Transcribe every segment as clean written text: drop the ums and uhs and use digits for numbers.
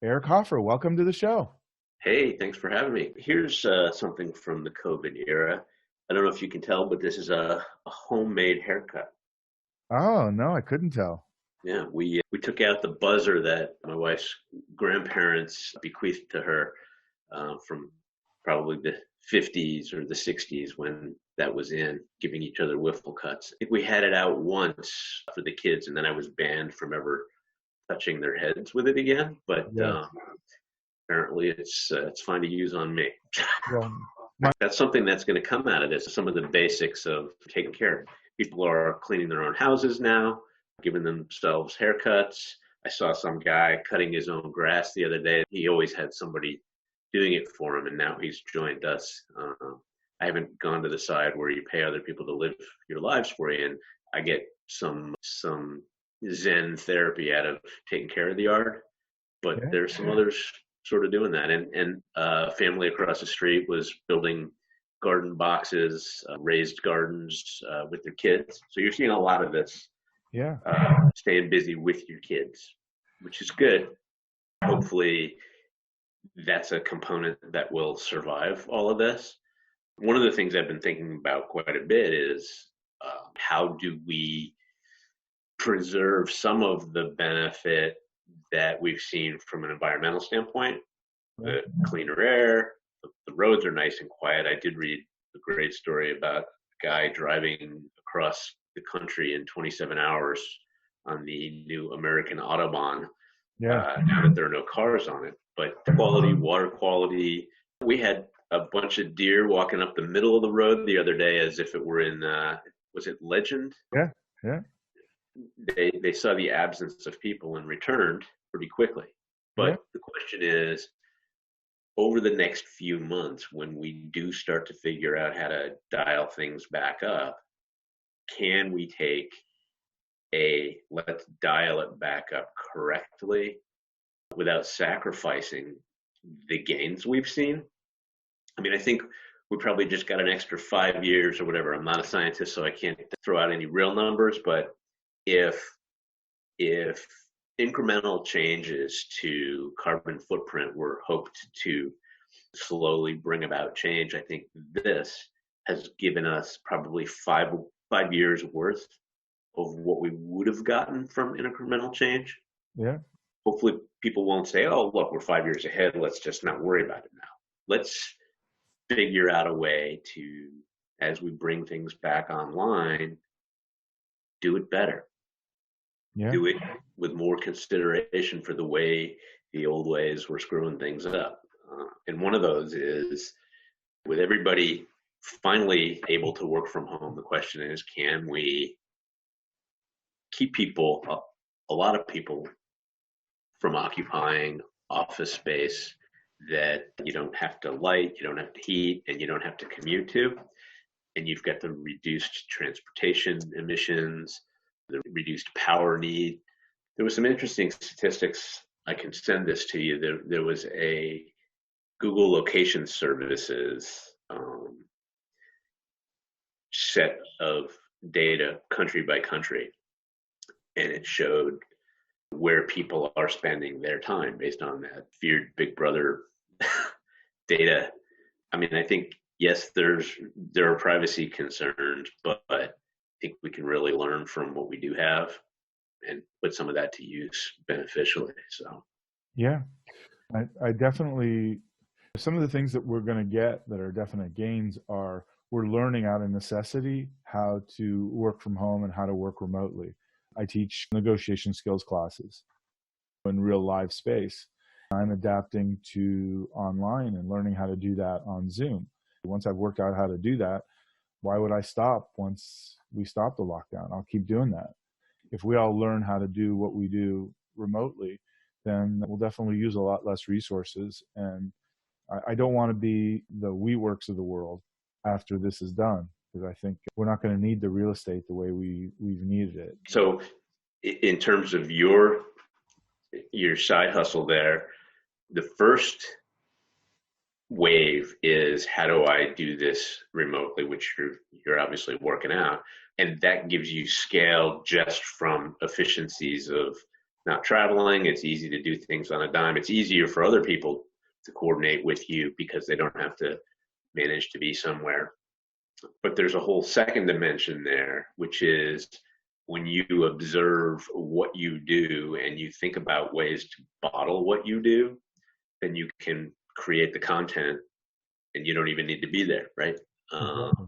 Eric Hoffer, welcome to the show. Hey, thanks for having me. Here's something from the COVID era. I don't know if you can tell, but this is a homemade haircut. Oh, no, I couldn't tell. Yeah, we took out the buzzer that my wife's grandparents bequeathed to her from probably the 50s or the 60s when that was in, giving each other wiffle cuts. I think we had it out once for the kids, and then I was banned from ever touching their heads with it again. But Yes. apparently, it's fine to use on me. Well, That's something that's going to come out of this. Some of the basics of taking care. People are cleaning their own houses now, giving themselves haircuts. I saw some guy cutting his own grass the other day. He always had somebody doing it for him, and now he's joined us. I haven't gone to the side where you pay other people to live your lives for you, and I get some Zen therapy out of taking care of the yard. But yeah. there's some others sort of doing that. And family across the street was building garden boxes, raised gardens with their kids. So you're seeing a lot of this, Yeah. staying busy with your kids, which is good. Hopefully that's a component that will survive all of this. One of the things I've been thinking about quite a bit is how do we preserve some of the benefit that we've seen from an environmental standpoint, the cleaner air, the roads are nice and quiet. I did read a great story about a guy driving across the country in 27 hours on the new American Autobahn, Yeah. now that there are no cars on it. But quality, water quality. We had a bunch of deer walking up the middle of the road the other day as if it were in, was it Legend? Yeah. Yeah. They saw the absence of people and returned pretty quickly. But the question is, over the next few months, when we do start to figure out how to dial things back up, can we take let's dial it back up correctly without sacrificing the gains we've seen? I mean, I think we probably just got an extra 5 years or whatever. I'm not a scientist, so I can't throw out any real numbers, but if incremental changes to carbon footprint were hoped to slowly bring about change, I think this has given us probably five years worth of what we would have gotten from incremental change. Yeah. Hopefully people won't say, oh, look, we're 5 years ahead. Let's just not worry about it now. Let's figure out a way to, as we bring things back online, do it better. Yeah. Do it with more consideration for the way the old ways were screwing things up. And one of those is, with everybody finally able to work from home, the question is, can we keep people, a lot of people, from occupying office space that you don't have to light, you don't have to heat, and you don't have to commute to, and you've got the reduced transportation emissions, the reduced power need. There was some interesting statistics. I can send this to you. There was a Google location services set of data country by country, and it showed where people are spending their time based on that feared Big Brother data. I mean, I think, yes, there are privacy concerns, but I think we can really learn from what we do have and put some of that to use beneficially. So, Yeah. I definitely, some of the things that we're going to get that are definite gains are we're learning out of necessity how to work from home and how to work remotely. I teach negotiation skills classes in real live space. I'm adapting to online and learning how to do that on Zoom. Once I've worked out how to do that, why would I stop once we stop the lockdown? I'll keep doing that. If we all learn how to do what we do remotely, then we'll definitely use a lot less resources. And I don't want to be the WeWorks of the world after this is done, because I think we're not going to need the real estate the way we've needed it. So in terms of your side hustle there, the first wave is, how do I do this remotely, which you're obviously working out, and that gives you scale just from efficiencies of not traveling. It's easy to do things on a dime. It's easier for other people to coordinate with you because they don't have to manage to be somewhere. But there's a whole second dimension there, which is when you observe what you do and you think about ways to bottle what you do, then you can create the content and you don't even need to be there, right? Exactly.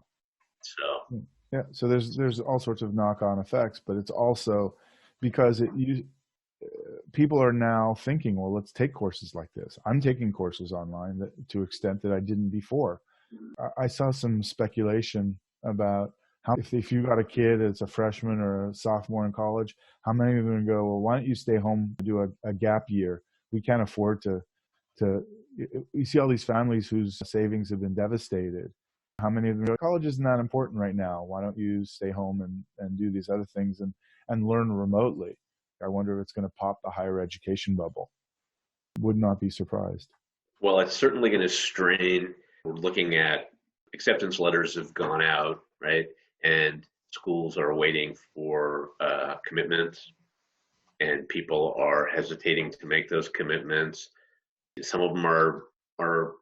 So Yeah, so there's all sorts of knock-on effects, but it's also because people are now thinking, well, let's take courses like this. I'm taking courses online to extent that I didn't before. I saw some speculation about how if you got a kid that's a freshman or a sophomore in college, how many of them go, well, why don't you stay home and do a gap year? We can't afford to. You see all these families whose savings have been devastated. How many of them go, college isn't that important right now. Why don't you stay home and do these other things and learn remotely? I wonder if it's going to pop the higher education bubble. Would not be surprised. well, it's certainly going to strain. We're looking at acceptance letters have gone out, right? And schools are waiting for commitments, and people are hesitating to make those commitments. Some of them are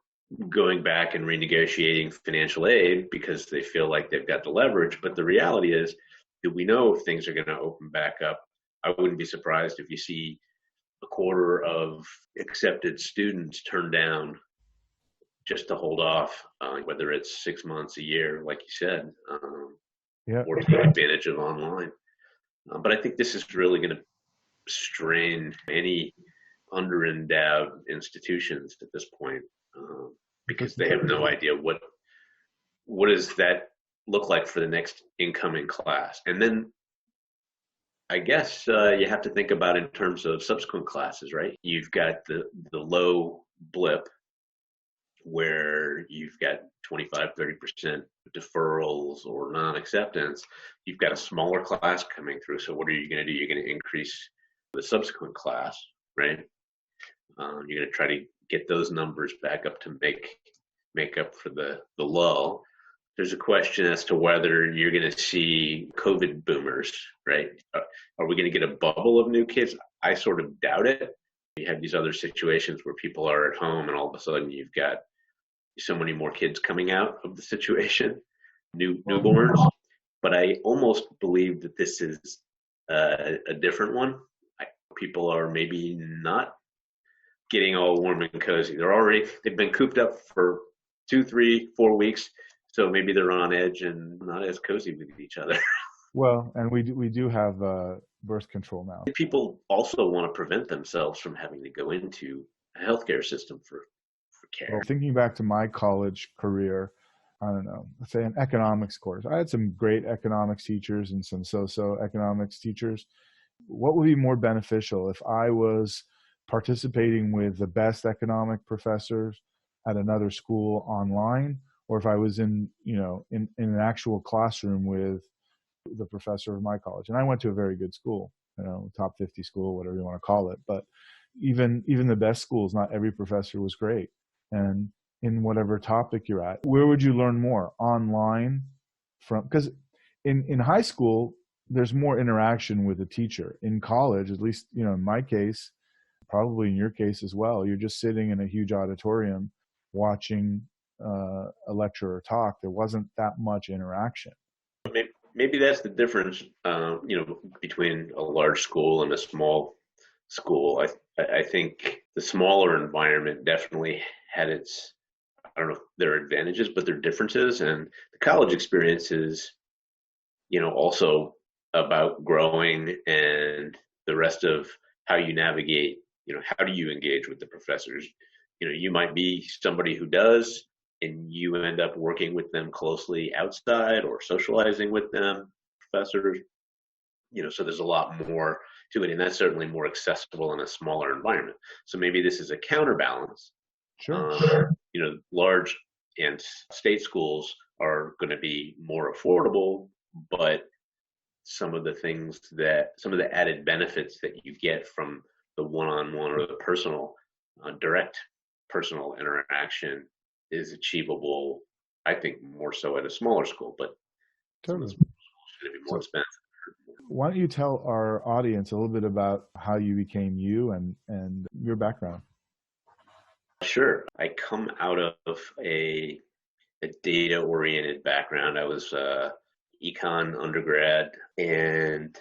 going back and renegotiating financial aid because they feel like they've got the leverage. But the reality is, do we know if things are going to open back up? I wouldn't be surprised if you see a quarter of accepted students turn down just to hold off, whether it's 6 months, a year, like you said, Yeah. or take advantage of online. But I think this is really going to strain any under-endowed institutions at this point, because they have no idea what does that look like for the next incoming class. And then I guess you have to think about in terms of subsequent classes, right? You've got the low blip where you've got 25-30% deferrals or non-acceptance. You've got a smaller class coming through. So what are you going to do? You're going to increase the subsequent class, right? You're going to try to get those numbers back up to make up for the lull. There's a question as to whether you're going to see COVID boomers, right? Are we going to get a bubble of new kids? I sort of doubt it. You have these other situations where people are at home and all of a sudden you've got so many more kids coming out of the situation, newborns. But I almost believe that this is a different one. People are maybe not getting all warm and cozy. They've been cooped up for 2, 3, 4 weeks. So maybe they're on edge and not as cozy with each other. Well, and we do have birth control now. People also want to prevent themselves from having to go into a healthcare system for care. Well, thinking back to my college career, I don't know, let's say an economics course. I had some great economics teachers and some so-so economics teachers. What would be more beneficial if I was participating with the best economic professors at another school online, or if I was in an actual classroom with the professor of my college? And I went to a very good school, top 50 school, whatever you want to call it. But even the best schools, not every professor was great. And in whatever topic you're at, where would you learn more? Online, because in high school, there's more interaction with the teacher. In college, at least, in my case, probably in your case as well, you're just sitting in a huge auditorium watching a lecture or talk. There wasn't that much interaction. Maybe that's the difference, between a large school and a small school. I think the smaller environment definitely had its, I don't know if there are advantages, but there are differences. And the college experience is, also about growing, and the rest of how you navigate, how do you engage with the professors? You might be somebody who does, and you end up working with them closely outside or socializing with them, professors. So there's a lot more to it, and that's certainly more accessible in a smaller environment. So maybe this is a counterbalance. Sure. Large and state schools are going to be more affordable, but some of the added benefits that you get from the one-on-one or the personal, direct personal interaction is achievable, I think, more so at a smaller school, but Totally. some of the schools are going to be more expensive. Why don't you tell our audience a little bit about how you became you and your background? Sure. I come out of a data-oriented background. I was econ undergrad and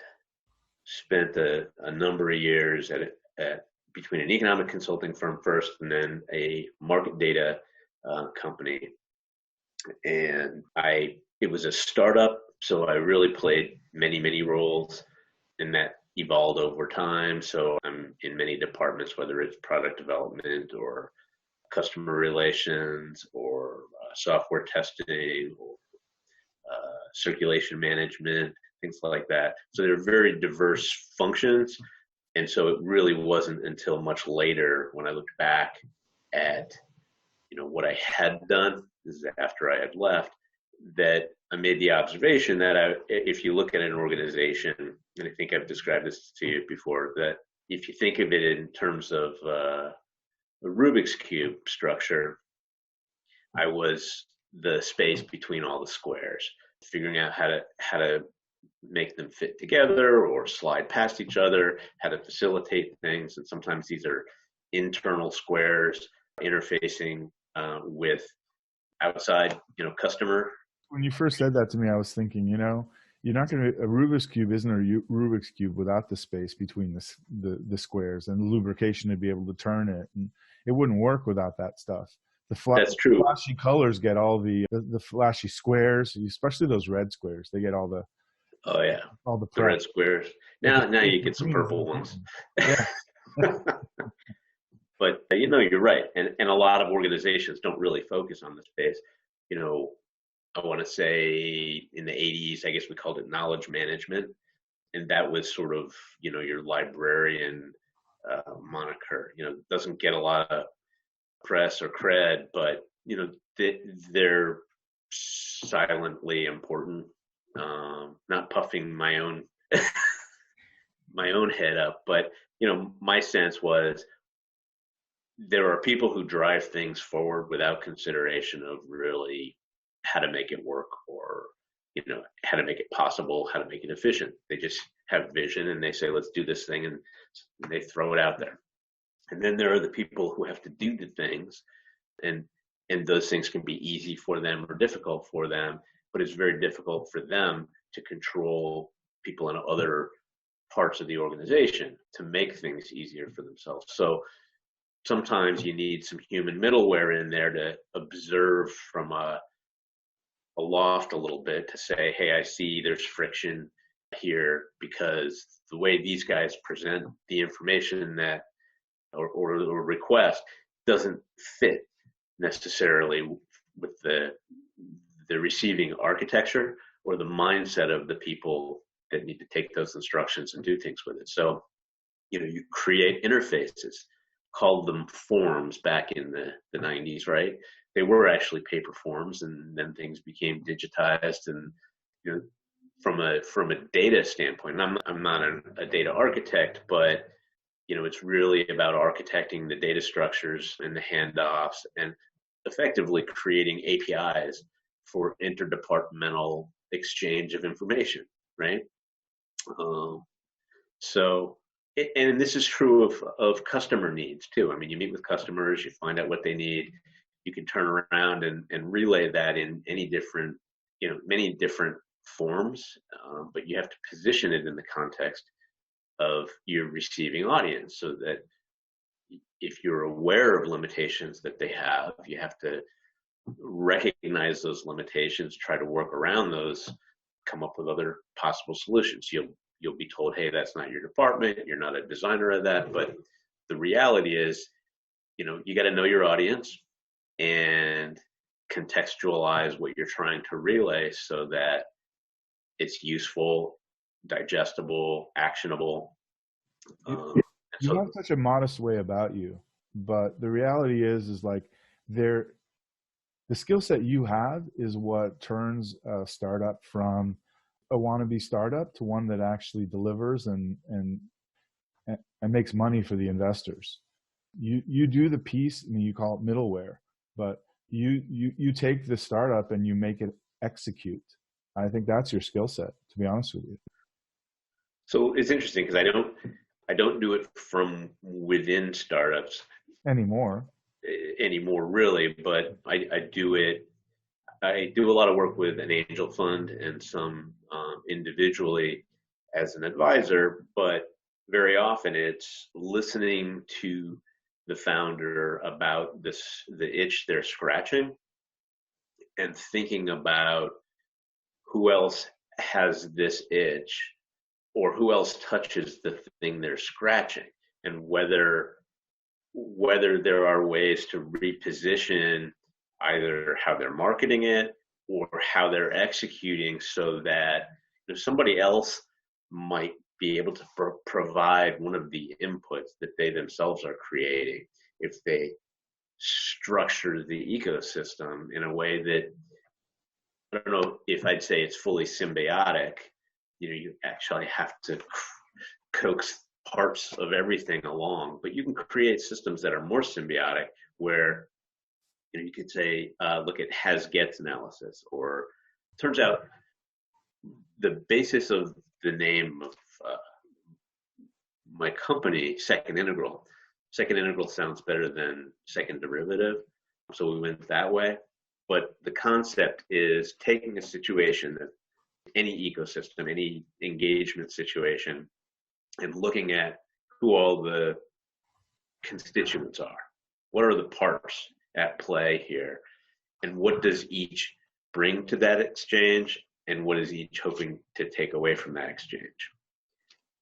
spent a number of years at between an economic consulting firm first and then a market data company. And it was a startup, so I really played many roles, and that evolved over time. So I'm in many departments, whether it's product development or customer relations or software testing or circulation management, things like that. So they're very diverse functions. And so it really wasn't until much later when I looked back at what I had done, this is after I had left, that I made the observation that if you look at an organization, and I think I've described this to you before, that if you think of it in terms of a Rubik's Cube structure, I was the space between all the squares, figuring out how to make them fit together or slide past each other, how to facilitate things. And sometimes these are internal squares interfacing with outside, customer. When you first said that to me, I was thinking, you're not going to, a Rubik's Cube isn't a Rubik's Cube without the space between the squares and the lubrication to be able to turn it. And it wouldn't work without that stuff. That's true. Flashy colors get all the flashy squares, especially those red squares. They get all the the red squares. Now you get some purple ones. Yeah. But you're right, and a lot of organizations don't really focus on the space. I want to say in the 80s, I guess we called it knowledge management, and that was sort of your librarian moniker. Doesn't get a lot of press or cred, but they're silently important. Not puffing my own my own head up, but my sense was there are people who drive things forward without consideration of really how to make it work or how to make it possible, how to make it efficient. They just have vision and they say, let's do this thing, and they throw it out there. And then there are the people who have to do the things, and those things can be easy for them or difficult for them, but it's very difficult for them to control people in other parts of the organization to make things easier for themselves. So sometimes you need some human middleware in there to observe from a loft a little bit to say, hey, I see there's friction here because the way these guys present the information that or request doesn't fit necessarily with the receiving architecture or the mindset of the people that need to take those instructions and do things with it. So, you create interfaces, called them forms back in the 90s, right? They were actually paper forms, and then things became digitized. And from a data standpoint, and I'm not a data architect, but it's really about architecting the data structures and the handoffs and effectively creating APIs for interdepartmental exchange of information, right? And this is true of customer needs too. I mean, you meet with customers, you find out what they need, you can turn around and relay that in many different forms, but you have to position it in the context of your receiving audience so that if you're aware of limitations that they have, you have to recognize those limitations, try to work around those, come up with other possible solutions. You'll be told, hey, that's not your department, you're not a designer of that, but the reality is, you got to know your audience and contextualize what you're trying to relay so that it's useful, digestible, actionable. You have such a modest way about you, but the reality is like the skill set you have is what turns a startup from a wannabe startup to one that actually delivers and makes money for the investors. You do the piece, I mean, you call it middleware, but you take the startup and you make it execute. I think that's your skill set, to be honest with you. So it's interesting because I don't do it from within startups anymore. anymore, really, but I do it. I do a lot of work with an angel fund and some individually as an advisor, but very often it's listening to the founder about the itch they're scratching, and thinking about who else has this itch, or who else touches the thing they're scratching, and whether there are ways to reposition either how they're marketing it or how they're executing, so that if somebody else might be able to provide one of the inputs that they themselves are creating, if they structure the ecosystem in a way that, I don't know if I'd say it's fully symbiotic. You actually have to coax parts of everything along, but you can create systems that are more symbiotic, where you could say, look at has-gets analysis, or turns out the basis of the name of my company, Second Integral. Second Integral sounds better than second derivative, so we went that way. But the concept is taking a situation, that any ecosystem, any engagement situation, and looking at who all the constituents are. What are the parts at play here? And what does each bring to that exchange? And what is each hoping to take away from that exchange?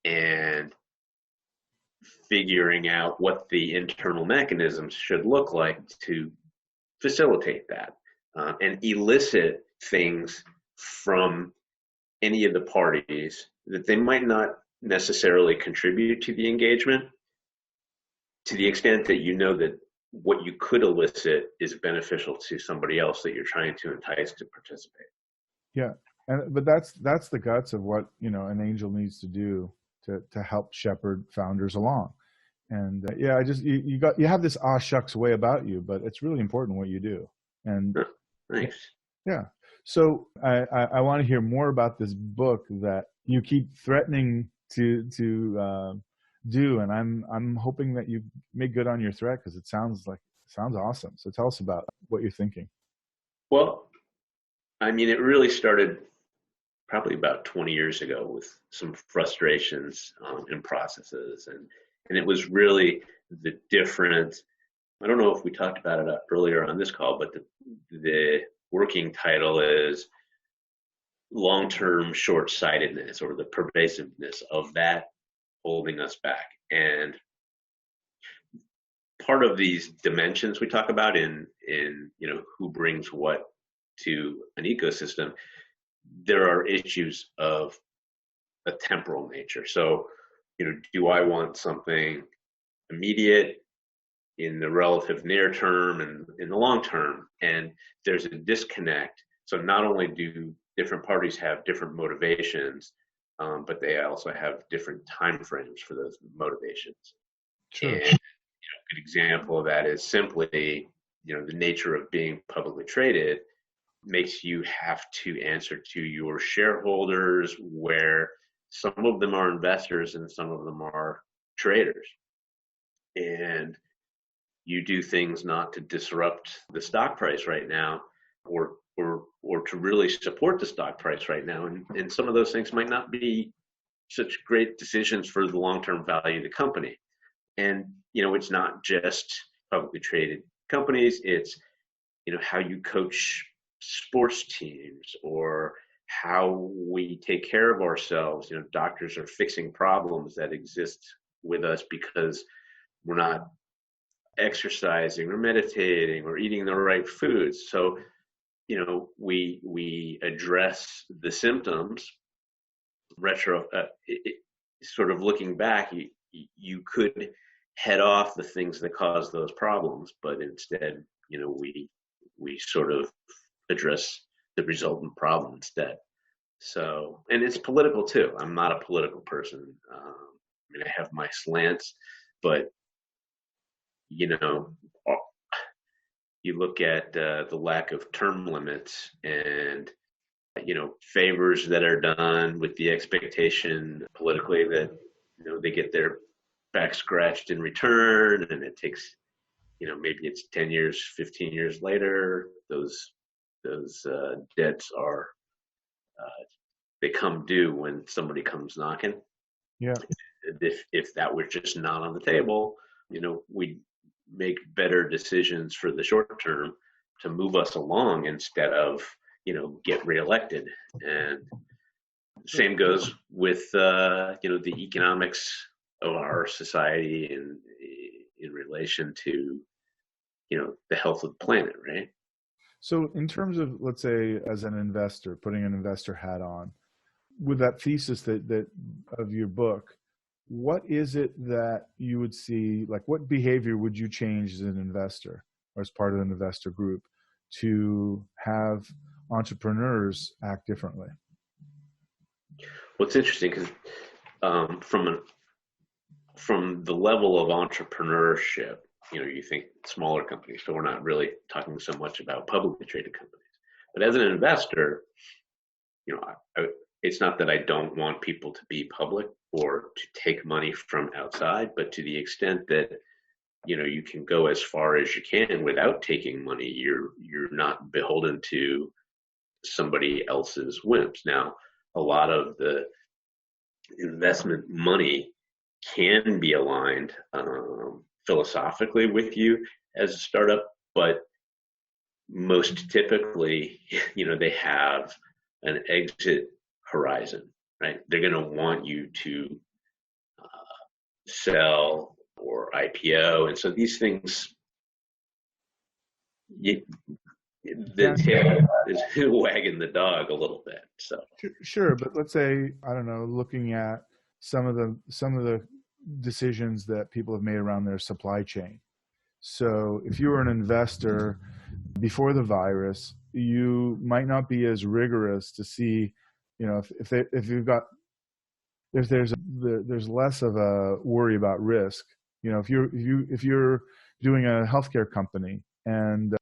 And figuring out what the internal mechanisms should look like to facilitate that, and elicit things from any of the parties that they might not necessarily contribute to the engagement, to the extent that you know that what you could elicit is beneficial to somebody else that you're trying to entice to participate. Yeah, but that's the guts of what an angel needs to do to help shepherd founders along. And yeah, I just you have this aw shucks way about you, but it's really important what you do. And Thanks. Yeah. So I want to hear more about this book that you keep threatening to do, and I'm hoping that you make good on your threat, because it sounds awesome. So tell us about what you're thinking. Well, I mean, it really started probably about 20 years ago with some frustrations in processes, and it was really the different. I don't know if we talked about it earlier on this call, but the working title is long-term short-sightedness, or the pervasiveness of that holding us back. And part of these dimensions we talk about in who brings what to an ecosystem, there are issues of a temporal nature. So, do I want something immediate, in the relative near term, and in the long term? And there's a disconnect. So not only do different parties have different motivations, but they also have different time frames for those motivations. Sure. And a good example of that is simply, the nature of being publicly traded makes you have to answer to your shareholders, where some of them are investors and some of them are traders. And you do things not to disrupt the stock price right now, or to really support the stock price right now. And some of those things might not be such great decisions for the long-term value of the company. And, it's not just publicly traded companies. It's, how you coach sports teams, or how we take care of ourselves. Doctors are fixing problems that exist with us because we're not exercising or meditating or eating the right foods. So, we address the symptoms. Sort of looking back, you could head off the things that cause those problems, but instead, we sort of address the resultant problem instead. So, and it's political too. I'm not a political person. I have my slants, but you look at the lack of term limits, and favors that are done with the expectation politically that, they get their back scratched in return, and it takes, maybe it's 10 years, 15 years later, those debts are, they come due when somebody comes knocking. Yeah. If that were just not on the table, we'd make better decisions for the short term to move us along instead of, get reelected. And same goes with, the economics of our society in relation to, the health of the planet, right? So in terms of, let's say, as an investor, putting an investor hat on, with that thesis that of your book, what is it that you would see, like what behavior would you change as an investor or as part of an investor group to have entrepreneurs act differently? Well, it's interesting because from the level of entrepreneurship, you think smaller companies, so we're not really talking so much about publicly traded companies. But as an investor, it's not that I don't want people to be public or to take money from outside, but to the extent that, you can go as far as you can without taking money, you're not beholden to somebody else's whims. Now, a lot of the investment money can be aligned philosophically with you as a startup, but most typically, they have an exit horizon, right? They're going to want you to sell or IPO, and so these things, the tail is wagging the dog a little bit. So sure, but let's say, I don't know, looking at some of the decisions that people have made around their supply chain. So if you were an investor before the virus, you might not be as rigorous to see, if there's less of a worry about risk. If you're doing a healthcare company and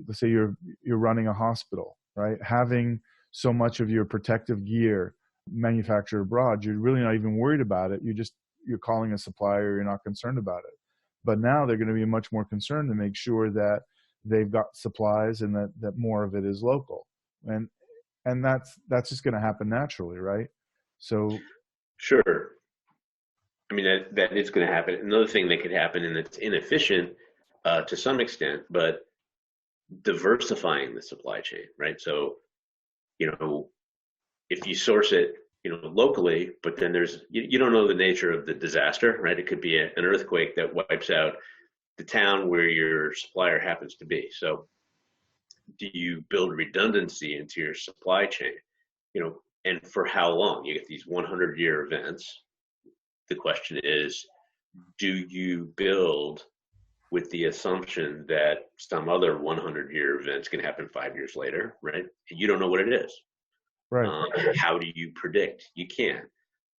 let's say you're running a hospital, right? Having so much of your protective gear manufactured abroad, you're really not even worried about it. You're calling a supplier, you're not concerned about it. But now they're going to be much more concerned to make sure that they've got supplies and that more of it is local. And that's just going to happen naturally, right? So sure. I mean, that is going to happen. Another thing that could happen, and it's inefficient to some extent, but diversifying the supply chain, right? So, if you source it, locally, but then you don't know the nature of the disaster, right? It could be an earthquake that wipes out the town where your supplier happens to be. So do you build redundancy into your supply chain? And for how long? You get these 100-year events. The question is, do you build with the assumption that some other 100-year events can happen 5 years later, right? You don't know what it is. right. How do you predict? You can't.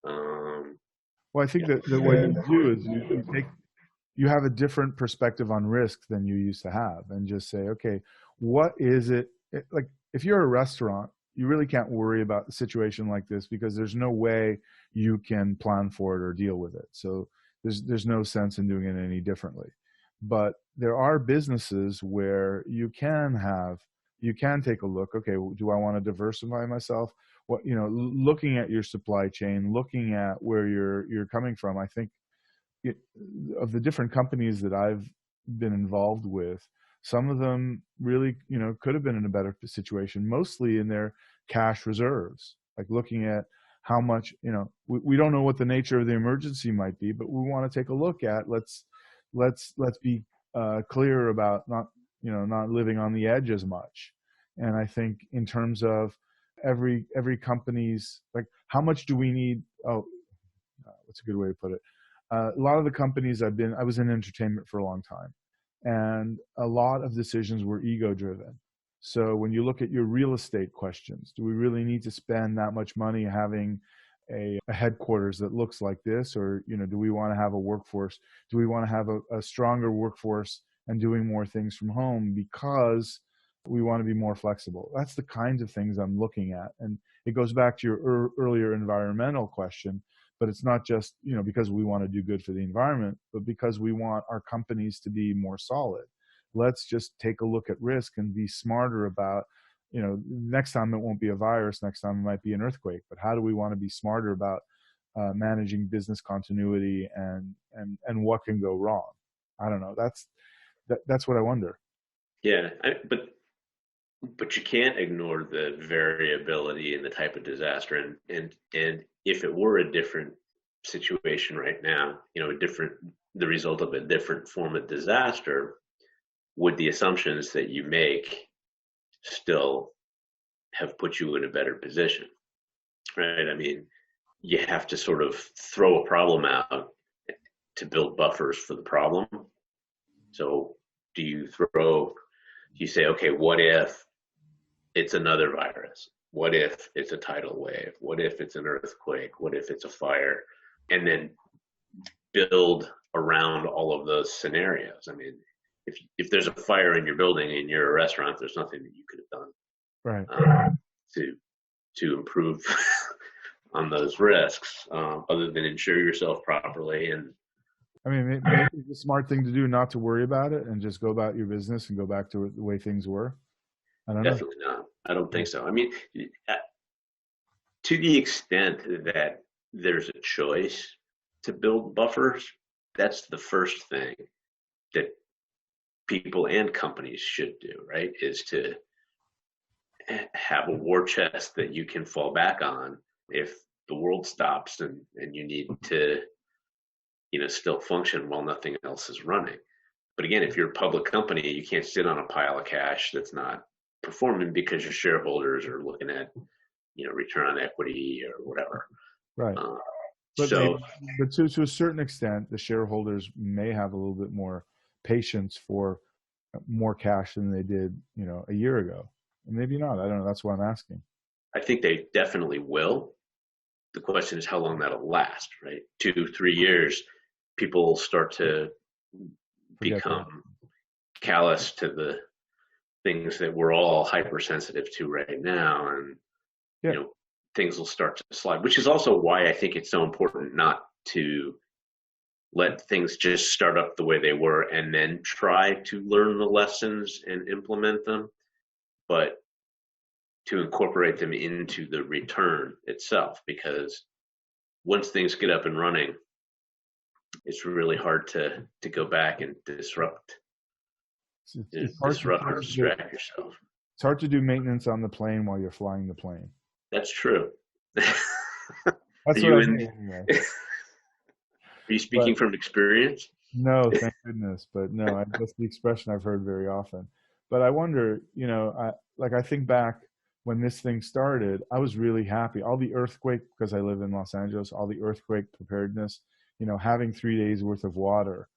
Well, I think that what you do is you have a different perspective on risk than you used to have, and just say, okay, what is it? Like if you're a restaurant, you really can't worry about a situation like this because there's no way you can plan for it or deal with it. So there's no sense in doing it any differently. But there are businesses where you can take a look. Okay, do I want to diversify myself? Looking at your supply chain, looking at where you're coming from. I think of the different companies that I've been involved with, some of them really, could have been in a better situation, mostly in their cash reserves, like looking at how much, we don't know what the nature of the emergency might be, but we want to take a look at, let's be clear about not living on the edge as much. And I think in terms of every company's, like, how much do we need? What's a good way to put it? A lot of the companies I was in entertainment for a long time, and a lot of decisions were ego driven. So when you look at your real estate questions, do we really need to spend that much money having a headquarters that looks like this? Or, do we want to have a workforce? Do we want to have a stronger workforce and doing more things from home because We want to be more flexible. That's the kinds of things I'm looking at. And it goes back to your earlier environmental question, but it's not just, because we want to do good for the environment, but because we want our companies to be more solid. Let's just take a look at risk and be smarter about, next time it won't be a virus, next time it might be an earthquake, but how do we want to be smarter about managing business continuity and what can go wrong? I don't know. That's what I wonder. Yeah, but you can't ignore the variability in the type of disaster, and if it were a different situation right now, the result of a different form of disaster, would the assumptions that you make still have put you in a better position, right? I mean, you have to sort of throw a problem out to build buffers for the problem. So do you say, okay, what if it's another virus? What if it's a tidal wave? What if it's an earthquake? What if it's a fire? And then build around all of those scenarios. I mean, if there's a fire in your building and you're a restaurant, there's nothing that you could have done right. To improve on those risks, other than insure yourself properly. And I mean, maybe it's a smart thing to do not to worry about it and just go about your business and go back to the way things were. I don't know. Definitely not. I don't think so. I mean, to the extent that there's a choice to build buffers, that's the first thing that people and companies should do, right? Is to have a war chest that you can fall back on if the world stops and you need to, still function while nothing else is running. But again, if you're a public company, you can't sit on a pile of cash that's not performing because your shareholders are looking at, return on equity or whatever. Right. But to a certain extent, the shareholders may have a little bit more patience for more cash than they did, a year ago. And maybe not. I don't know. That's why I'm asking. I think they definitely will. The question is how long that'll last, right? 2-3 years, people start to become callous to the things that we're all hypersensitive to right now. And, things will start to slide, which is also why I think it's so important not to let things just start up the way they were and then try to learn the lessons and implement them, but to incorporate them into the return itself, because once things get up and running, it's really hard to go back and disrupt and distract yourself. It's hard to do maintenance on the plane while you're flying the plane. That's true. That's what I mean. Are you speaking from experience? No, thank goodness. But no, that's the expression I've heard very often. But I wonder, I think back when this thing started, I was really happy. All the earthquake, because I live in Los Angeles, all the earthquake preparedness, having 3 days worth of water.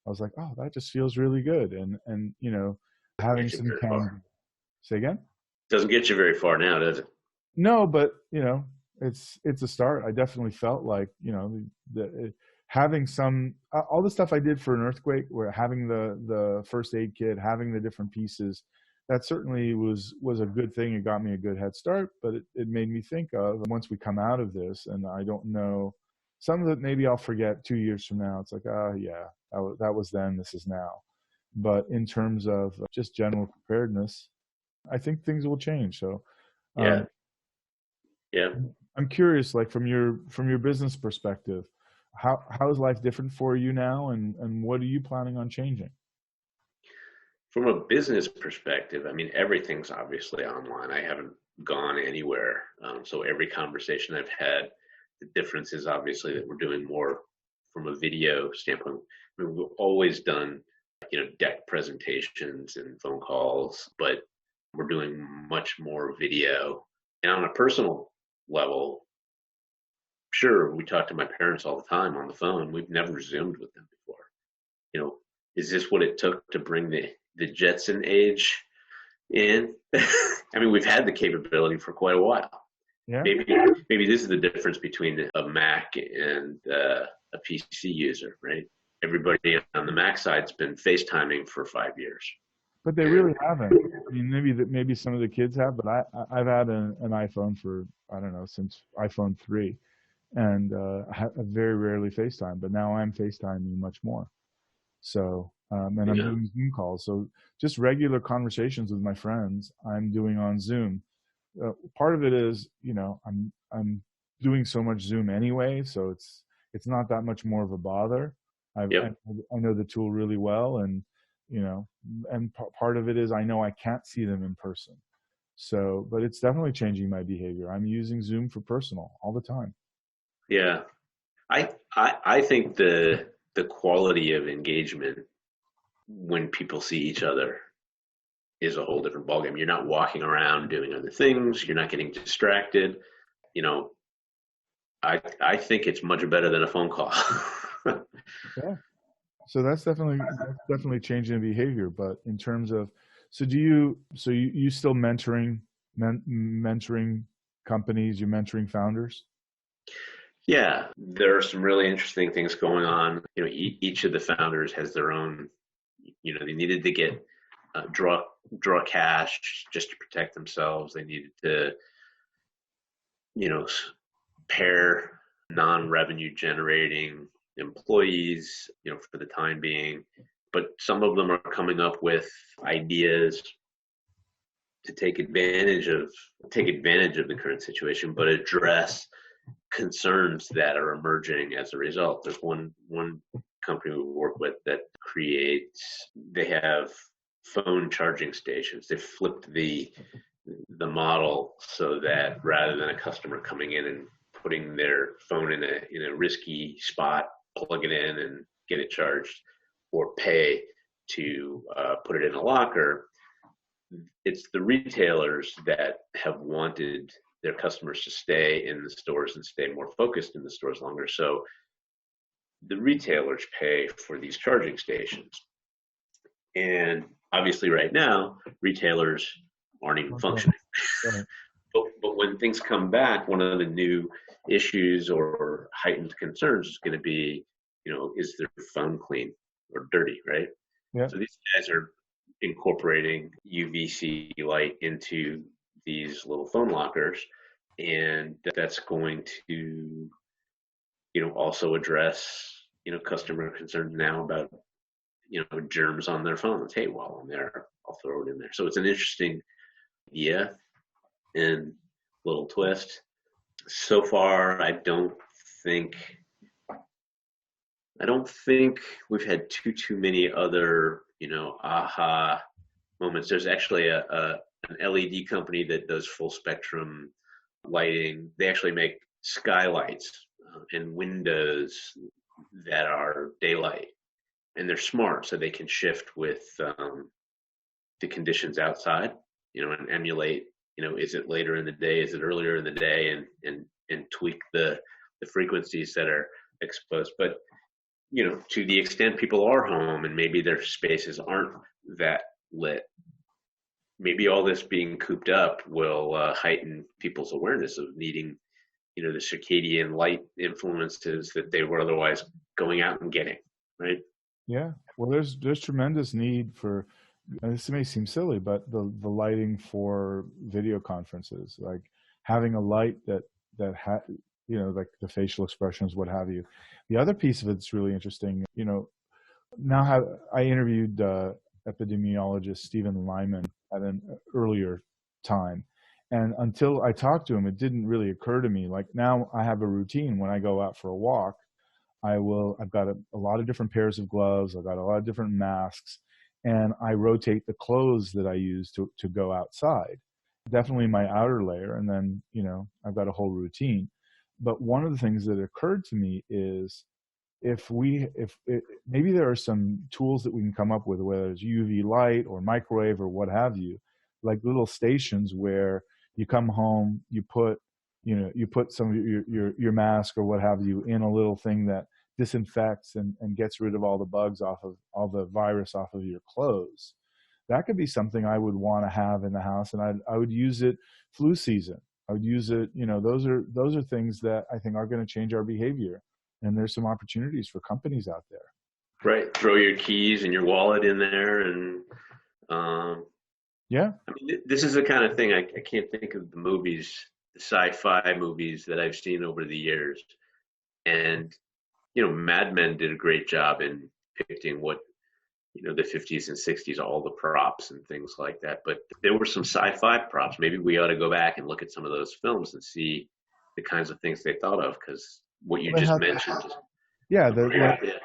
I was like, oh, that just feels really good. And having some time. Say again? Doesn't get you very far now, does it? No, but it's a start. I definitely felt like having some all the stuff I did for an earthquake, where having the first aid kit, having the different pieces, that certainly was a good thing. It got me a good head start, but it made me think of once we come out of this, and I don't know, some of it maybe I'll forget 2 years from now. It's like, yeah, that was then, this is now. But in terms of just general preparedness, I think things will change. So yeah. I'm curious, like from your business perspective, how is life different for you now, and what are you planning on changing? From a business perspective, I mean, everything's obviously online. I haven't gone anywhere. So every conversation I've had, the difference is obviously that we're doing more from a video standpoint. I mean, we've always done, deck presentations and phone calls, but we're doing much more video. And on a personal level, sure, we talk to my parents all the time on the phone. We've never Zoomed with them before. Is this what it took to bring the Jetson age in? I mean, we've had the capability for quite a while. Yeah. Maybe this is the difference between a Mac and a PC user, right? Everybody on the Mac side's been FaceTiming for 5 years. but they really haven't. I mean, maybe some of the kids have, but I've had an iPhone for, I don't know, since iPhone 3, and I very rarely FaceTime, but now I'm FaceTiming much more. So, and I'm Yeah. doing Zoom calls. So just regular conversations with my friends, I'm doing on Zoom. Part of it is, I'm doing so much Zoom anyway, so it's not that much more of a bother. Yep. I know the tool really well, and part of it is I know I can't see them in person. So, but it's definitely changing my behavior. I'm using Zoom for personal all the time. Yeah. I think the quality of engagement when people see each other is a whole different ballgame. You're not walking around doing other things. You're not getting distracted. You know, I think it's much better than a phone call. Yeah. So that's definitely changing the behavior. But in terms of, so you still mentoring companies, you're mentoring founders? Yeah, there are some really interesting things going on. Each of the founders has their own. They needed to get draw cash just to protect themselves. They needed to, pair non-revenue generating employees, for the time being. But some of them are coming up with ideas to take advantage of the current situation, but address concerns that are emerging as a result. There's one company we work with that they have phone charging stations. They flipped the model so that rather than a customer coming in and putting their phone in a risky spot, plug it in and get it charged, or pay to put it in a locker, it's the retailers that have wanted their customers to stay in the stores and stay more focused in the stores longer. So the retailers pay for these charging stations. And obviously right now, retailers aren't even functioning. Right. But when things come back, one of the new issues or heightened concerns is going to be, is their phone clean or dirty, right? Yeah. So these guys are incorporating UVC light into these little phone lockers, and that's going to, also address, customer concerns now about, germs on their phones. Hey, while I'm there, I'll throw it in there. So it's an interesting idea and little twist. So far, I don't think we've had too many other, aha moments. There's actually an LED company that does full spectrum lighting. They actually make skylights and windows that are daylight, and they're smart, so they can shift with the conditions outside, and emulate, is it later in the day, is it earlier in the day, and tweak the frequencies that are exposed. But to the extent people are home and maybe their spaces aren't that lit, maybe all this being cooped up will heighten people's awareness of needing, the circadian light influences that they were otherwise going out and getting, right? Yeah. Well, there's tremendous need for, and this may seem silly, but the lighting for video conferences, like having a light like the facial expressions, what have you. The other piece of it's really interesting. I interviewed epidemiologist Stephen Lyman at an earlier time, and until I talked to him, it didn't really occur to me. Like now, I have a routine when I go out for a walk. I've got a lot of different pairs of gloves. I've got a lot of different masks, and I rotate the clothes that I use to go outside. Definitely my outer layer, and then, I've got a whole routine. But one of the things that occurred to me is maybe there are some tools that we can come up with, whether it's UV light or microwave or what have you, like little stations where you come home, you put some of your mask or what have you in a little thing that disinfects and gets rid of all the bugs off of all the virus off of your clothes. That could be something I would want to have in the house, and I would use it flu season. I would use it, those are things that I think are going to change our behavior. And there's some opportunities for companies out there. Right. Throw your keys and your wallet in there and Yeah. I mean, this is the kind of thing I can't think of the movies, the sci-fi movies that I've seen over the years. And, Mad Men did a great job in depicting what, the 50s and 60s, all the props and things like that. But there were some sci-fi props. Maybe we ought to go back and look at some of those films and see the kinds of things they thought of, because what you They just had, mentioned is yeah, a great idea.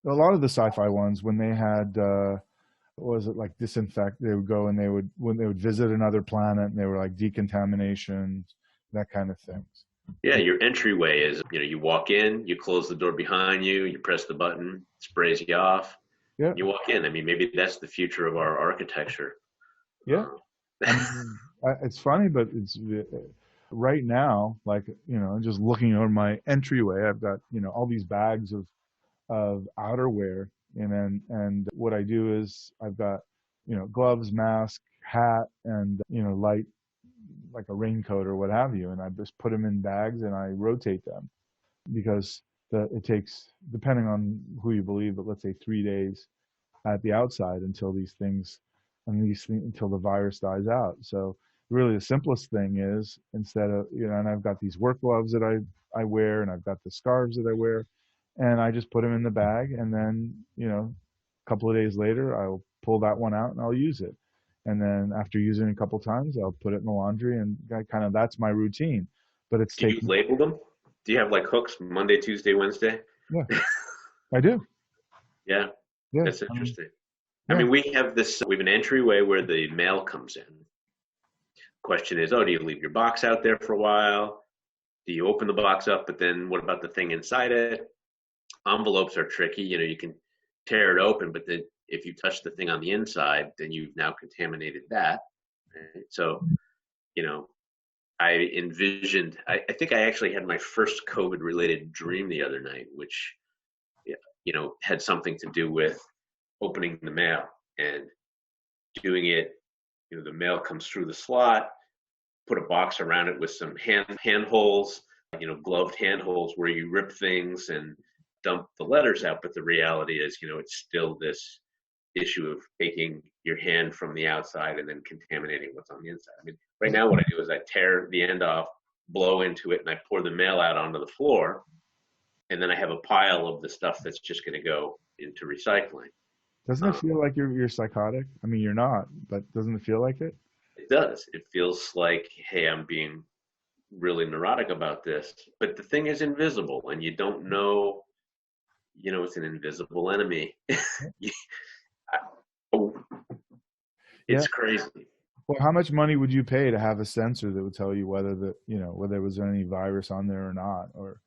a lot of the sci-fi ones, when they had, what was it, like disinfect, they would go and when they would visit another planet and they were like decontamination, that kind of things. Yeah, your entryway is, you walk in, you close the door behind you, you press the button, sprays you off, Yeah. you walk in. I mean, maybe that's the future of our architecture. Yeah. Uh, I mean, it's funny, but it's right now, like, just looking over my entryway, I've got, all these bags of outerwear. And what I do is I've got, gloves, mask, hat, and, light, like a raincoat or what have you. And I just put them in bags and I rotate them because it takes, depending on who you believe, but let's say 3 days at the outside until until the virus dies out. So really the simplest thing is, instead of, and I've got these work gloves that I wear, and I've got the scarves that I wear, and I just put them in the bag, and then, a couple of days later, I'll pull that one out and I'll use it. And then after using it a couple of times, I'll put it in the laundry, and that's my routine. But it's do you taking, label them? Do you have like hooks, Monday, Tuesday, Wednesday? yeah, I do. Yeah, Yeah. that's interesting. I Yeah. mean, we have an entryway where the mail comes in. Question is, do you leave your box out there for a while? Do you open the box up, but then what about the thing inside it? Envelopes are tricky. You can tear it open, but then if you touch the thing on the inside, then you've now contaminated that. Right? So, I envisioned, I think I actually had my first COVID related dream the other night, which, had something to do with opening the mail and doing it. The mail comes through the slot, put a box around it with some hand holes, gloved hand holes where you rip things and dump the letters out. But the reality is, it's still this issue of taking your hand from the outside and then contaminating what's on the inside. I mean, right now what I do is I tear the end off, blow into it, and I pour the mail out onto the floor. And then I have a pile of the stuff that's just going to go into recycling. Doesn't it feel like you're psychotic? I mean, you're not, but doesn't it feel like it? It does. It feels like, hey, I'm being really neurotic about this. But the thing is invisible, and you don't know, it's an invisible enemy. It's Yeah. crazy. Well, how much money would you pay to have a sensor that would tell you whether whether there was any virus on there or not, or,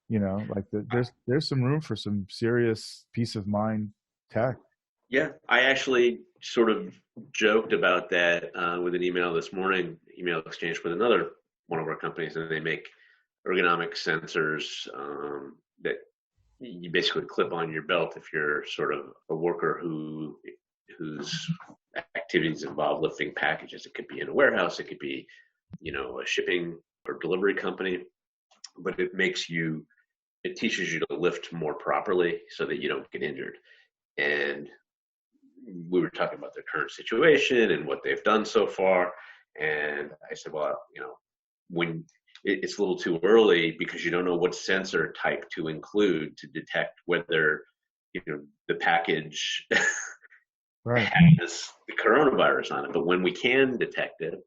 like there's some room for some serious peace of mind tech. Yeah, I actually sort of joked about that with an email exchange with another one of our companies, and they make ergonomic sensors that you basically clip on your belt if you're sort of a worker whose activities involve lifting packages. It could be in a warehouse, it could be, a shipping or delivery company, but it teaches you to lift more properly so that you don't get injured. And we were talking about their current situation and what they've done so far. And I said, well, when it's a little too early because you don't know what sensor type to include to detect whether, the package Right. has the coronavirus on it. But when we can detect it,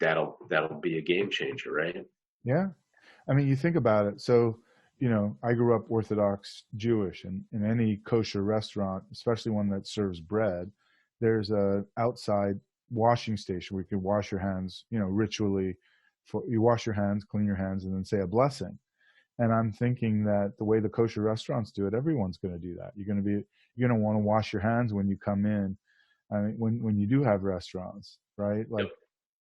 that'll be a game changer, right? Yeah. I mean, you think about it. So, I grew up Orthodox Jewish, and in any kosher restaurant, especially one that serves bread, there's a outside washing station where you can wash your hands, ritually. You wash your hands, clean your hands, and then say a blessing. And I'm thinking that the way the kosher restaurants do it, everyone's going to do that. You're going to want to wash your hands when you come in. I mean, when you do have restaurants, right? Like,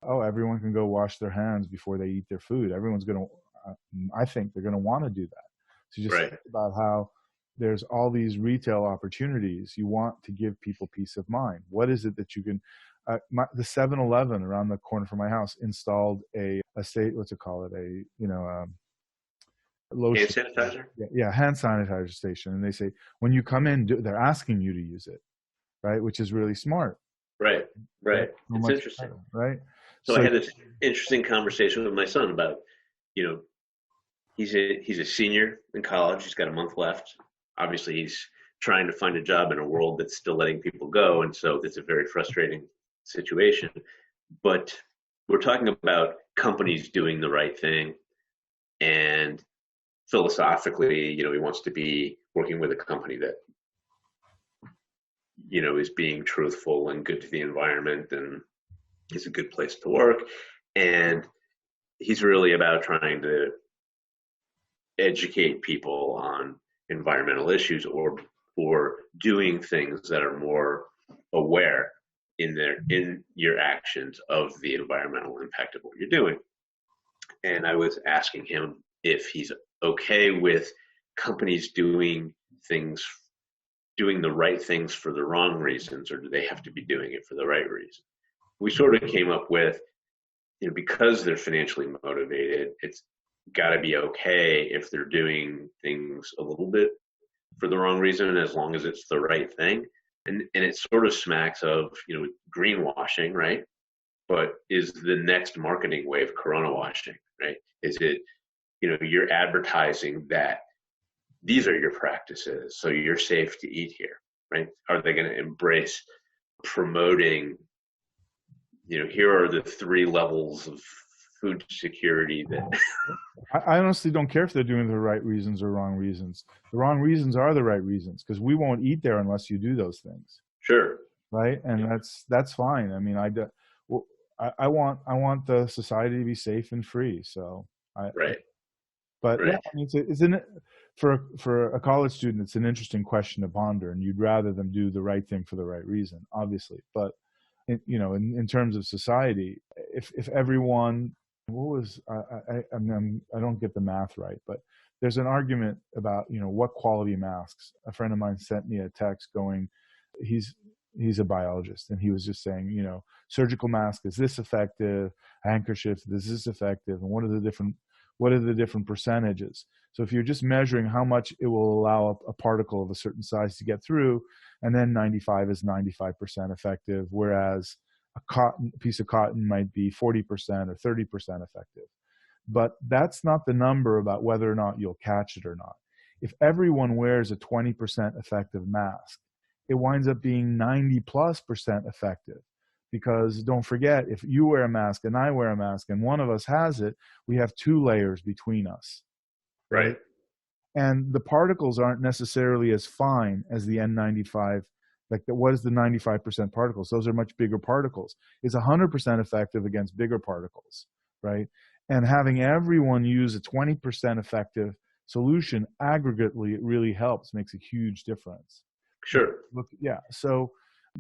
everyone can go wash their hands before they eat their food. Everyone's going to, I think they're going to want to do that. So just Right. think about how there's all these retail opportunities. You want to give people peace of mind. What is it that you can, the 7-Eleven around the corner from my house installed what's it called? Lotion. Hand sanitizer? Yeah, hand sanitizer station. And they say, when you come in, they're asking you to use it, right? Which is really smart. Right. Right. So It's much interesting. better, right? So I So had this interesting conversation with my son about, he's a senior in college. He's got a month left. Obviously, he's trying to find a job in a world that's still letting people go, and so it's a very frustrating situation. But we're talking about companies doing the right thing, and philosophically, he wants to be working with a company that, is being truthful and good to the environment and is a good place to work. And he's really about trying to educate people on environmental issues, or doing things that are more aware in your actions of the environmental impact of what you're doing. And I was asking him if he's okay with companies doing the right things for the wrong reasons, or do they have to be doing it for the right reason? We sort of came up with, because they're financially motivated, it's got to be okay if they're doing things a little bit for the wrong reason, as long as it's the right thing. And it sort of smacks of, greenwashing, right? But is the next marketing wave corona washing, right? Is it, you're advertising that these are your practices, so you're safe to eat here, right? Are they going to embrace promoting, here are the 3 levels of food security that I honestly don't care if they're doing the right reasons or wrong reasons. The wrong reasons are the right reasons, because we won't eat there unless you do those things, Sure. right? And that's fine. I mean, I want the society to be safe and free. So Right. but Right. yeah, I mean, for a college student, it's an interesting question to ponder, and you'd rather them do the right thing for the right reason, obviously. But in terms of society, if everyone, I don't get the math right, but there's an argument about what quality masks. A friend of mine sent me a text going, he's a biologist, and he was just saying, surgical mask, is this effective? Handkerchief, is this effective? And what are the different percentages? So if you're just measuring how much it will allow a particle of a certain size to get through, and then 95 is 95% effective, whereas a piece of cotton might be 40% or 30% effective. But that's not the number about whether or not you'll catch it or not. If everyone wears a 20% effective mask, it winds up being 90+% effective. Because don't forget, if you wear a mask and I wear a mask and one of us has it, we have 2 layers between us. Right. And the particles aren't necessarily as fine as the N95. What is the 95% particles? Those are much bigger particles. It's 100% effective against bigger particles, right? And having everyone use a 20% effective solution aggregately, it really helps, makes a huge difference. Sure. Yeah. So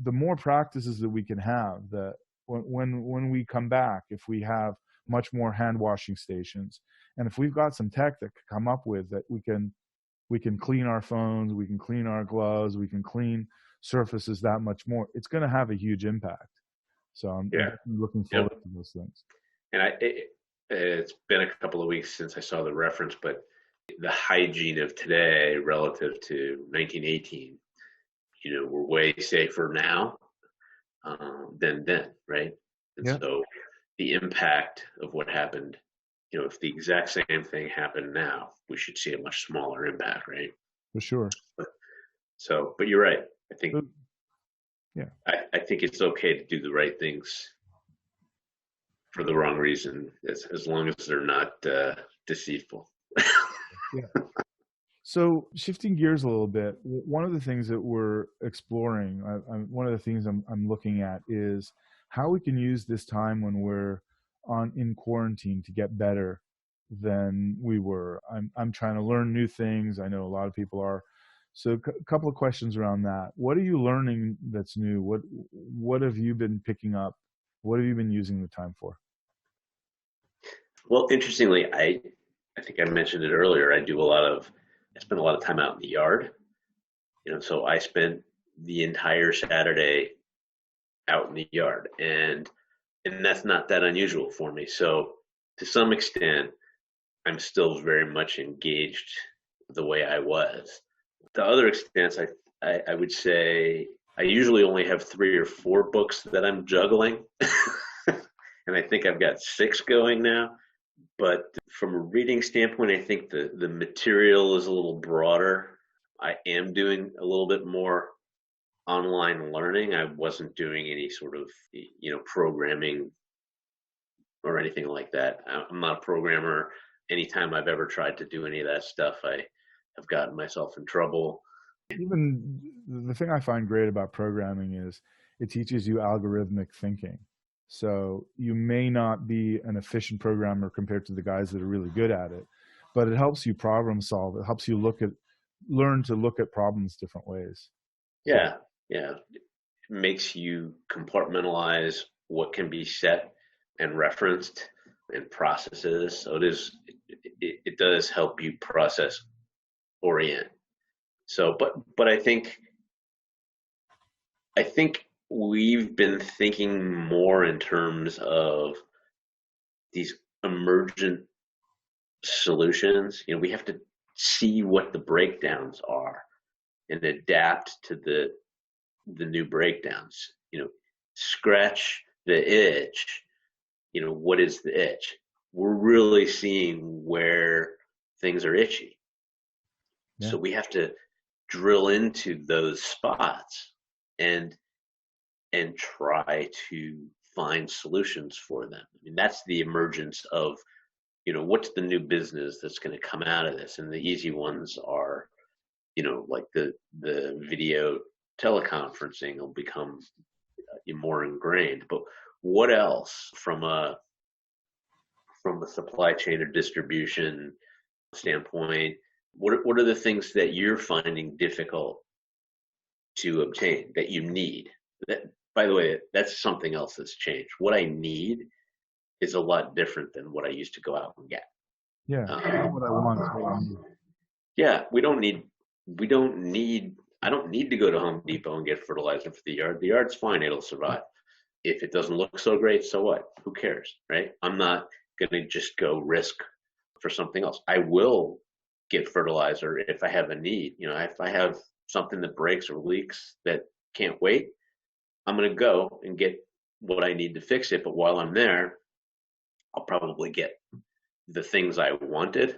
the more practices that we can have, that when we come back, if we have much more hand washing stations, and if we've got some tech that could come up with that, we can clean our phones, we can clean our gloves, we can clean surfaces that much more, it's going to have a huge impact. So I'm looking forward to those things. And it's been a couple of weeks since I saw the reference, but the hygiene of today relative to 1918, we're way safer now than then, right? And so the impact of what happened, if the exact same thing happened now, we should see a much smaller impact, right? For sure. But you're right. I think, yeah, I think it's okay to do the right things for the wrong reason, as long as they're not deceitful. Yeah. So shifting gears a little bit, one of the things that we're exploring, one of the things I'm looking at is how we can use this time when we're in quarantine to get better than we were. I'm trying to learn new things. I know a lot of people are. So a couple of questions around that. What are you learning that's new? What have you been picking up? What have you been using the time for? Well, interestingly, I think I mentioned it earlier. I spend a lot of time out in the yard. So I spent the entire Saturday out in the yard, and that's not that unusual for me. So to some extent, I'm still very much engaged the way I was. To other extents, I would say I usually only have 3 or 4 books that I'm juggling, and I think I've got 6 going now. But from a reading standpoint, I think the material is a little broader. I am doing a little bit more online learning. I wasn't doing any sort of, programming or anything like that. I'm not a programmer. Anytime I've ever tried to do any of that stuff, I have gotten myself in trouble. Even the thing I find great about programming is it teaches you algorithmic thinking. So you may not be an efficient programmer compared to the guys that are really good at it, but it helps you problem solve. It helps you learn to look at problems different ways. Yeah, yeah. It makes you compartmentalize what can be set and referenced and processes. So it does help you process orient. So, but I think we've been thinking more in terms of these emergent solutions. We have to see what the breakdowns are and adapt to the new breakdowns. Scratch the itch. What is the itch? We're really seeing where things are itchy. Yeah. So we have to drill into those spots and try to find solutions for them. I mean, that's the emergence of, what's the new business that's going to come out of this? And the easy ones are, like the video teleconferencing will become more ingrained. But what else from a supply chain or distribution standpoint? What are the things that you're finding difficult to obtain that you need? That, by the way, that's something else that's changed. What I need is a lot different than what I used to go out and get. Yeah. What I want is what I need. Yeah, I don't need to go to Home Depot and get fertilizer for the yard. The yard's fine, it'll survive. If it doesn't look so great, so what? Who cares, right? I'm not going to just go risk for something else. I will get fertilizer if I have a need. If I have something that breaks or leaks that can't wait, I'm going to go and get what I need to fix it. But while I'm there, I'll probably get the things I wanted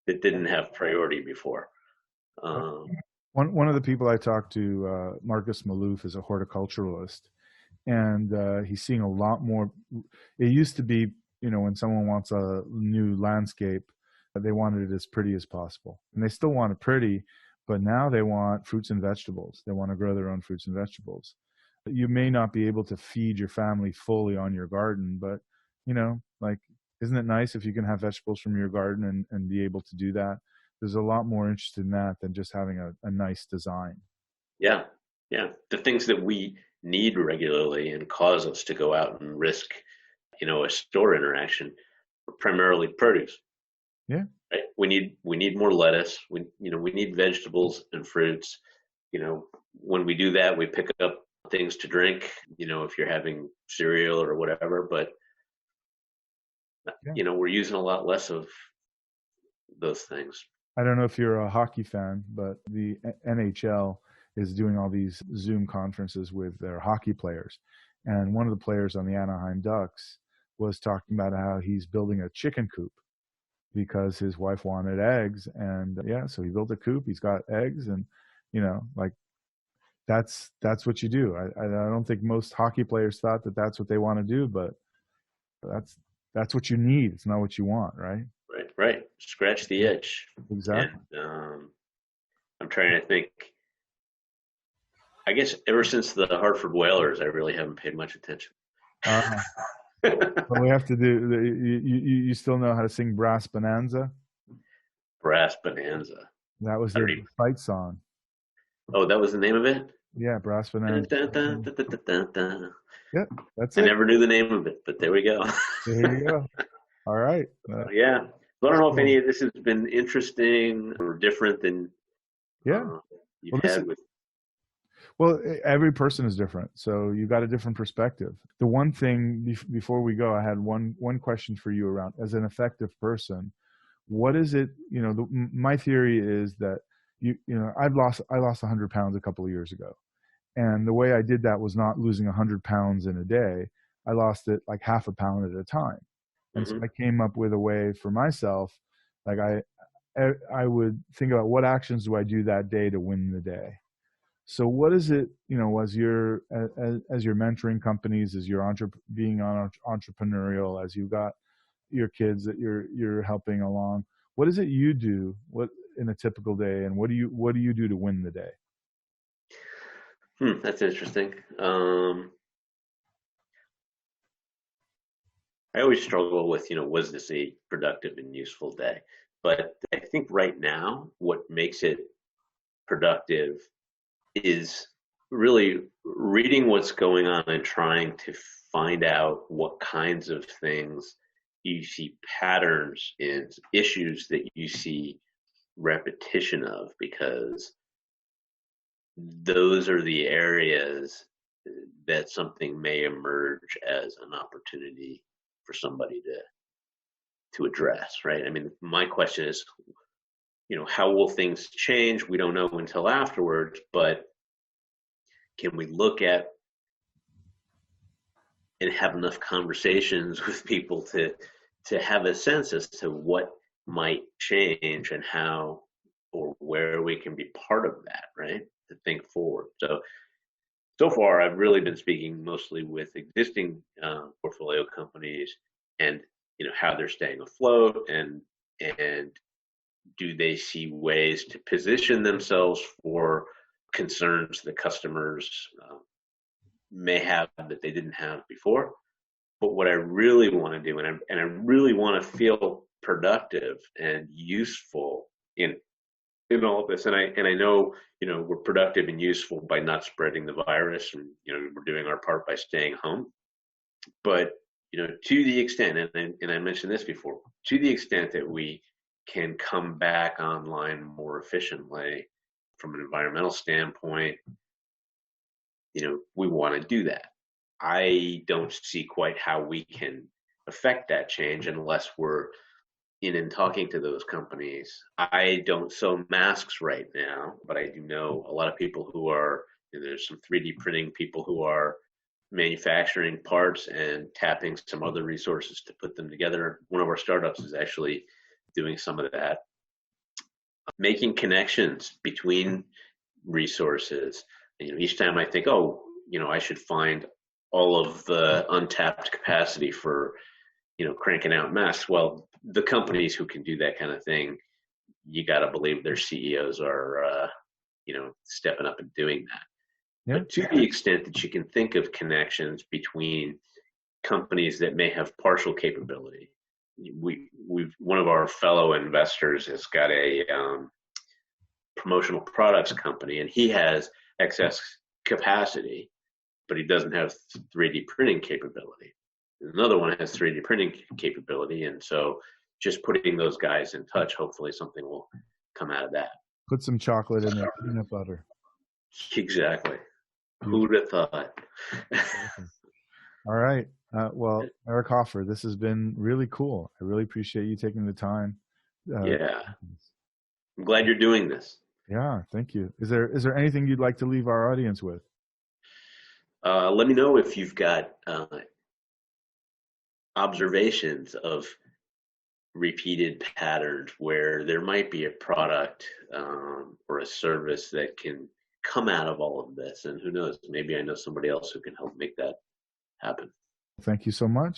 that didn't have priority before. One of the people I talked to, Marcus Malouf, is a horticulturalist, and he's seeing a lot more. It used to be, when someone wants a new landscape, they wanted it as pretty as possible, and they still want it pretty, but now they want fruits and vegetables. They want to grow their own fruits and vegetables. You may not be able to feed your family fully on your garden, but like, isn't it nice if you can have vegetables from your garden and be able to do that? There's a lot more interest in that than just having a nice design. Yeah. The things that we need regularly and cause us to go out and risk, a store interaction, are primarily produce. Yeah. Right? We need more lettuce. We need vegetables and fruits. When we do that, we pick up things to drink. If you're having cereal or whatever, but we're using a lot less of those things. I don't know if you're a hockey fan, but the NHL is doing all these Zoom conferences with their hockey players. And one of the players on the Anaheim Ducks was talking about how he's building a chicken coop because his wife wanted eggs. And so he built a coop. He's got eggs, and like that's what you do. I don't think most hockey players thought that that's what they want to do, but that's what you need. It's not what you want, right? Right. Scratch the itch. Exactly. And, I'm trying to think. I guess ever since the Hartford Whalers, I really haven't paid much attention. What we have to do, you still know how to sing Brass Bonanza? Brass Bonanza. That was their fight song. Oh, that was the name of it? Yeah, Brass Bonanza. Yeah, that's it. I it. never knew the name of it, but there we go. There you go. All right. Yeah. So I don't know if any of this has been interesting or different than you've had with. Well, every person is different, so you got a different perspective. The one thing before we go, I had one question for you around, as an effective person, what is it? My theory is that I lost 100 pounds a couple of years ago, And the way I did that was not losing 100 pounds in a day. I lost it like half a pound at a time. And so Mm-hmm. I came up with a way for myself, like I would think about what actions do I do that day to win the day. So what is it, as you're mentoring companies, as you're being on entrepreneurial, as you've got your kids that you're helping along, what is it you do what in a typical day, and what do you do to win the day? That's interesting. I always struggle with, was this a productive and useful day? But I think right now, what makes it productive is really reading what's going on and trying to find out what kinds of things you see patterns in, issues that you see repetition of, because those are the areas that something may emerge as an opportunity for somebody to address, right? I mean, my question is, how will things change? We don't know until afterwards, but can we look at and have enough conversations with people to have a sense as to what might change and how or where we can be part of that, right? To think forward. So far, I've really been speaking mostly with existing portfolio companies, and how they're staying afloat, and do they see ways to position themselves for concerns that customers may have that they didn't have before. But what I really want to do, and I really want to feel productive and useful in all of this, and I know we're productive and useful by not spreading the virus, and we're doing our part by staying home. But to the extent, and I mentioned this before, to the extent that we can come back online more efficiently from an environmental standpoint, we want to do that. I don't see quite how we can affect that change unless we're in and talking to those companies. I don't sew masks right now, but I do know a lot of people who are, there's some 3D printing people who are manufacturing parts and tapping some other resources to put them together. One of our startups is actually doing some of that. Making connections between resources. Each time I think, I should find all of the untapped capacity for, cranking out masks. Well, the companies who can do that kind of thing, you got to believe their CEOs are, stepping up and doing that. Yeah. But to the extent that you can think of connections between companies that may have partial capability, one of our fellow investors has got a promotional products company, and he has excess capacity, but he doesn't have 3D printing capability. Another one has 3D printing capability, and so just putting those guys in touch, hopefully something will come out of that. Put some chocolate in there, peanut butter. Exactly. Who'd have thought? All right. Well, Eric Hoffer, this has been really cool. I really appreciate you taking the time. Yeah. I'm glad you're doing this. Yeah, thank you. Is there anything you'd like to leave our audience with? Let me know if you've got observations of repeated patterns where there might be a product or a service that can come out of all of this. And who knows, maybe I know somebody else who can help make that happen. Thank you so much.